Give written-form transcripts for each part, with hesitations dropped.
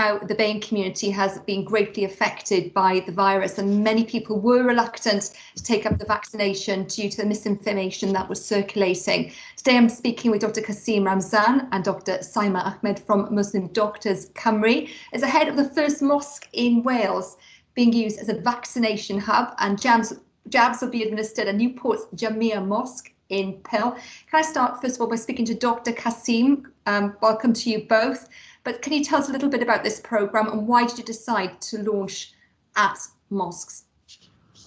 how the baying community has been greatly affected by the virus, and many people were reluctant to take up the vaccination due to the misinformation that was circulating. Today I'm speaking with Dr. Kasim Ramzan and Dr. Sayma Ahmed from Muslim Doctors Cymru. As the head of the first mosque in Wales being used as a vaccination hub, and jabs will be administered at Newport's Jamia Mosque in Pell. Can I start first of all by speaking to Dr. Kasim? Welcome to you both. But can you tell us a little bit about this programme and why did you decide to launch at mosques?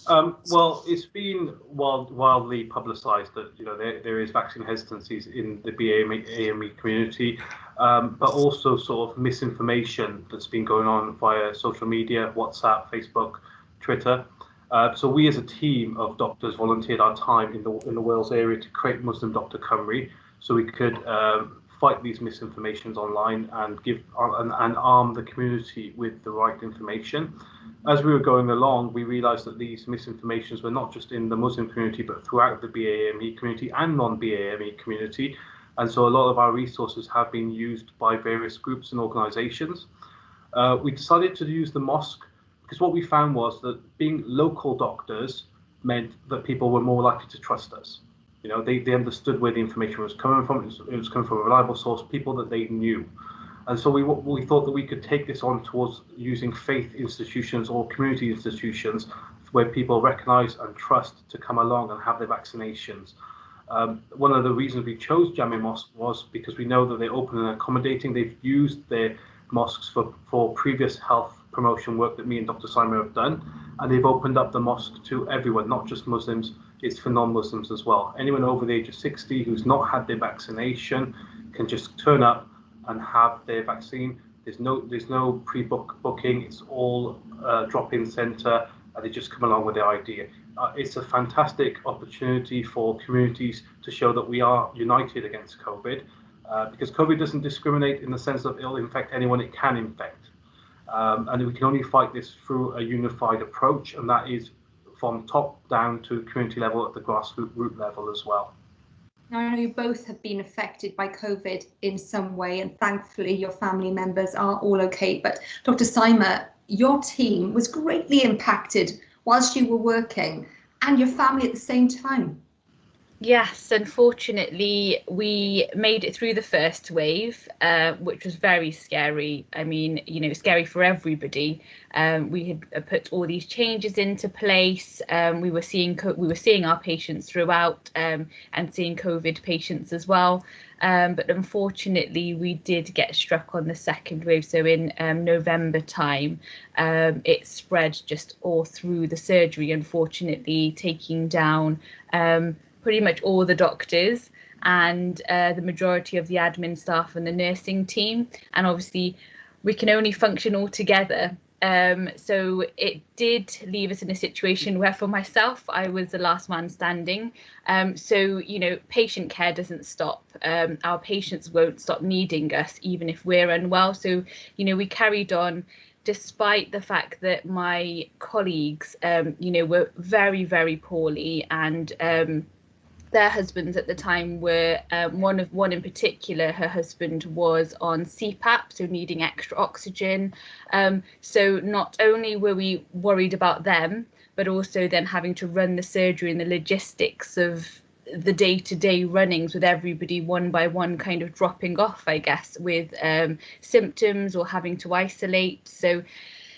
Well, it's been wildly publicised that there is vaccine hesitancies in the BAME community, but also sort of misinformation that's been going on via social media, WhatsApp, Facebook, Twitter. So we as a team of doctors volunteered our time in the Wales area to create Muslim Doctor Cymru, so we could fight these misinformations online and arm the community with the right information. As we were going along, we realised that these misinformations were not just in the Muslim community, but throughout the BAME community and non-BAME community. And so a lot of our resources have been used by various groups and organisations. We decided to use the mosque because what we found was that being local doctors meant that people were more likely to trust us. They understood where the information was coming from. It was coming from a reliable source, people that they knew. And so we thought that we could take this on towards using faith institutions or community institutions where people recognise and trust to come along and have their vaccinations. One of the reasons we chose Jamia Mosque was because we know that they're open and accommodating. They've used their mosques for previous health promotion work that me and Dr. Sayma have done, and they've opened up the mosque to everyone, not just Muslims. It's for non-Muslims as well. Anyone over the age of 60 who's not had their vaccination can just turn up and have their vaccine. There's no pre-booking. It's all drop-in centre, and they just come along with their idea. It's a fantastic opportunity for communities to show that we are united against COVID, because COVID doesn't discriminate in the sense that it'll infect anyone it can infect. And we can only fight this through a unified approach, and that is from top down to community level at the grassroots level as well. Now, I know you both have been affected by COVID in some way, and thankfully your family members are all okay. But Dr. Sayma, your team was greatly impacted whilst you were working, and your family at the same time. Yes, unfortunately, we made it through the first wave, which was very scary. I mean, scary for everybody. We had put all these changes into place. We were seeing our patients throughout, and seeing COVID patients as well. But unfortunately, we did get struck on the second wave. So in November time, it spread just all through the surgery, unfortunately, taking down pretty much all the doctors and the majority of the admin staff and the nursing team. And obviously, we can only function all together. So it did leave us in a situation where, for myself, I was the last man standing. So, patient care doesn't stop. Our patients won't stop needing us, even if we're unwell. So, we carried on, despite the fact that my colleagues, were very, very poorly, and their husbands at the time were, one in particular, her husband was on CPAP, so needing extra oxygen. So not only were we worried about them, but also then having to run the surgery and the logistics of the day-to-day runnings, with everybody one by one kind of dropping off, I guess, with symptoms or having to isolate. So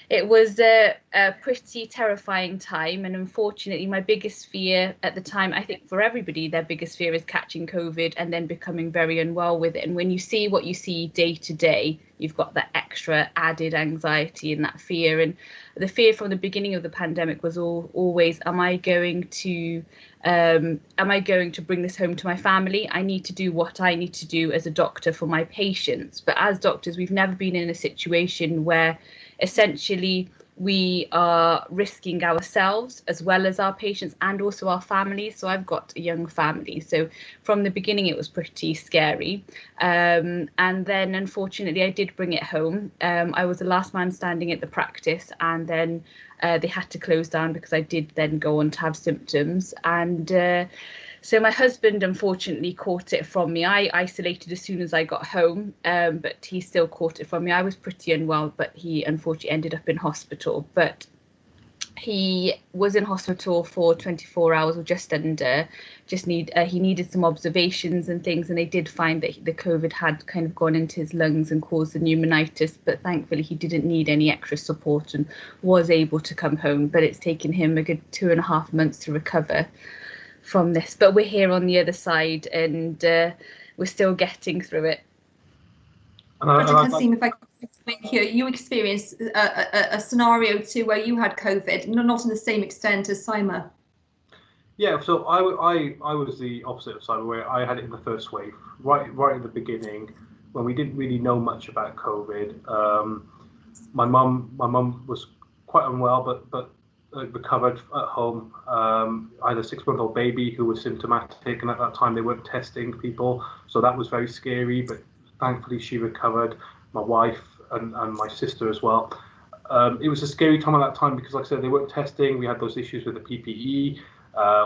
it was a pretty terrifying time, and unfortunately my biggest fear at the time, I think for everybody, their biggest fear is catching COVID and then becoming very unwell with it. And when you see what you see day to day, you've got that extra added anxiety and that fear. And the fear from the beginning of the pandemic was always, am I going to bring this home to my family? I need to do what I need to do as a doctor for my patients. But as doctors, we've never been in a situation where essentially we are risking ourselves as well as our patients and also our families. So I've got a young family. So from the beginning, it was pretty scary. And then unfortunately, I did bring it home. I was the last man standing at the practice, and then they had to close down because I did then go on to have symptoms. And So my husband unfortunately caught it from me. I isolated as soon as I got home, but he still caught it from me. I was pretty unwell, but he unfortunately ended up in hospital. But he was in hospital for 24 hours or just under. He needed some observations and things, and they did find that the COVID had kind of gone into his lungs and caused the pneumonitis, but thankfully he didn't need any extra support and was able to come home. But it's taken him a good 2.5 months to recover from this, but we're here on the other side, and we're still getting through it. Dr. Kasim, if I could explain here, you experienced a scenario too where you had COVID, not in the same extent as Sayma. Yeah, so I was the opposite of Sayma, where I had it in the first wave, right at the beginning, when we didn't really know much about COVID. My mum was quite unwell, but recovered at home. I had a 6-month-old baby who was symptomatic, and at that time they weren't testing people, so that was very scary, but thankfully she recovered, my wife and my sister as well. It was a scary time at that time because, like I said, they weren't testing. We had those issues with the PPE.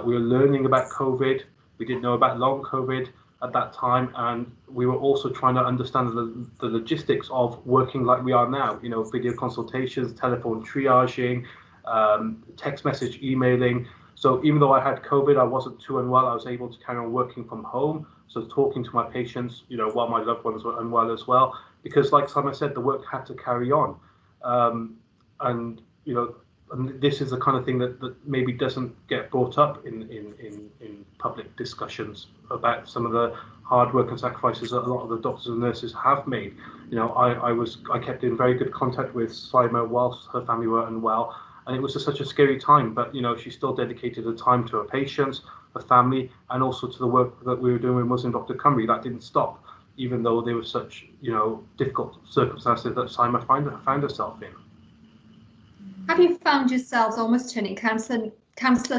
We were learning about COVID. We didn't know about long COVID at that time, and we were also trying to understand the logistics of working like we are now, video consultations, telephone triaging, text message, emailing. So even though I had COVID, I wasn't too unwell. I was able to carry on working from home. So talking to my patients, while my loved ones were unwell as well, because like Sayma said, the work had to carry on. And this is the kind of thing that maybe doesn't get brought up in public discussions about some of the hard work and sacrifices that a lot of the doctors and nurses have made. I kept in very good contact with Sayma whilst her family were unwell, and it was just such a scary time. But she still dedicated her time to her patients, her family, and also to the work that we were doing with Muslim Dr. Cymru. That didn't stop, even though there were such difficult circumstances that Sayma found herself in. Have you found yourselves almost turning counsellor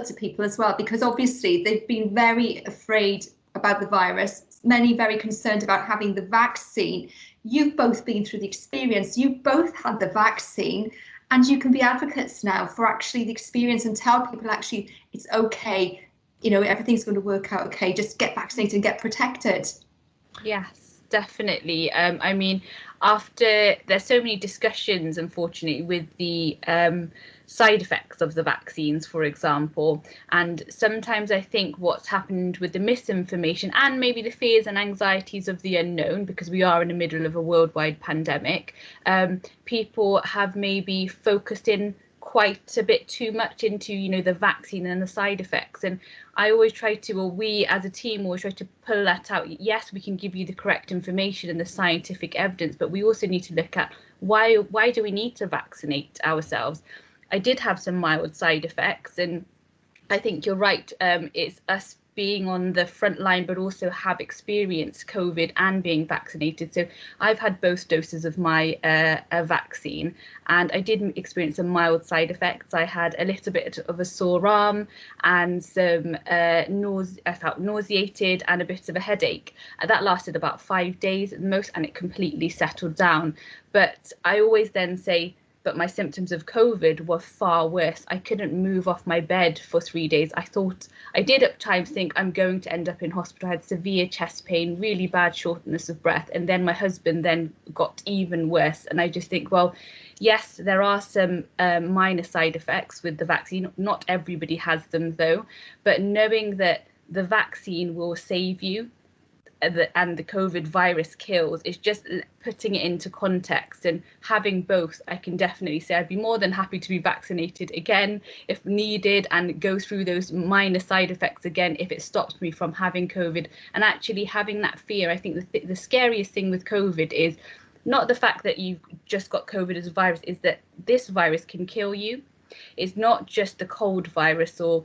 to people as well? Because obviously they've been very afraid about the virus, many very concerned about having the vaccine. You've both been through the experience, you've both had the vaccine, and you can be advocates now for actually the experience and tell people actually it's okay, everything's going to work out okay, just get vaccinated and get protected. Yes, definitely. I mean, after there's so many discussions, unfortunately, with the side effects of the vaccines, for example, and sometimes I think what's happened with the misinformation and maybe the fears and anxieties of the unknown, because we are in the middle of a worldwide pandemic, people have maybe focused in quite a bit too much into the vaccine and the side effects. And I always try to, or we as a team always try to pull that out. Yes, we can give you the correct information and the scientific evidence, but we also need to look at why do we need to vaccinate ourselves. I did have some mild side effects, and I think you're right. It's us being on the front line, but also have experienced COVID and being vaccinated. So I've had both doses of my vaccine, and I did experience some mild side effects. I had a little bit of a sore arm and some I felt nauseated and a bit of a headache. That lasted about 5 days at the most, and it completely settled down. But I always then say, but my symptoms of COVID were far worse. I couldn't move off my bed for 3 days. I did at times think I'm going to end up in hospital. I had severe chest pain, really bad shortness of breath. And then my husband then got even worse. And I just think, well, yes, there are some minor side effects with the vaccine. Not everybody has them though, but knowing that the vaccine will save you and the COVID virus kills, is just putting it into context. And having both, I can definitely say I'd be more than happy to be vaccinated again if needed and go through those minor side effects again if it stops me from having COVID. And actually having that fear, I think the scariest thing with COVID is not the fact that you've just got COVID as a virus, is that this virus can kill you. It's not just the cold virus, or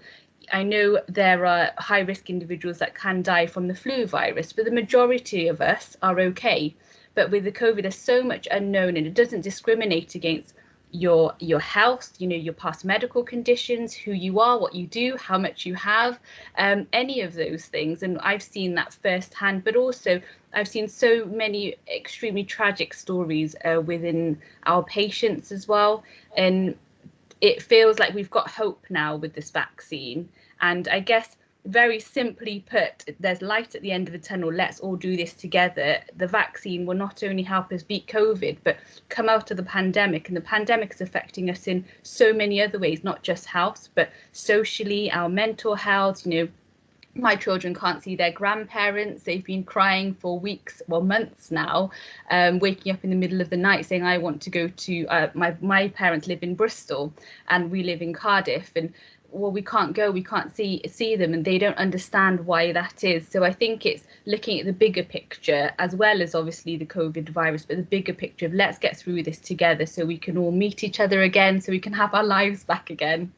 I know there are high-risk individuals that can die from the flu virus, but the majority of us are okay. But with the COVID, there's so much unknown, and it doesn't discriminate against your health, your past medical conditions, who you are, what you do, how much you have, any of those things. And I've seen that firsthand, but also I've seen so many extremely tragic stories within our patients as well. And it feels like we've got hope now with this vaccine. And I guess very simply put, there's light at the end of the tunnel. Let's all do this together. The vaccine will not only help us beat COVID, but come out of the pandemic. And the pandemic is affecting us in so many other ways, not just health, but socially, our mental health. You know, my children can't see their grandparents. They've been crying for weeks, well, months now, waking up in the middle of the night saying, I want to go to, my parents live in Bristol and we live in Cardiff, and well, we can't go, we can't see them, and they don't understand why that is. So I think it's looking at the bigger picture, as well as obviously the COVID virus, but the bigger picture of let's get through this together so we can all meet each other again, so we can have our lives back again.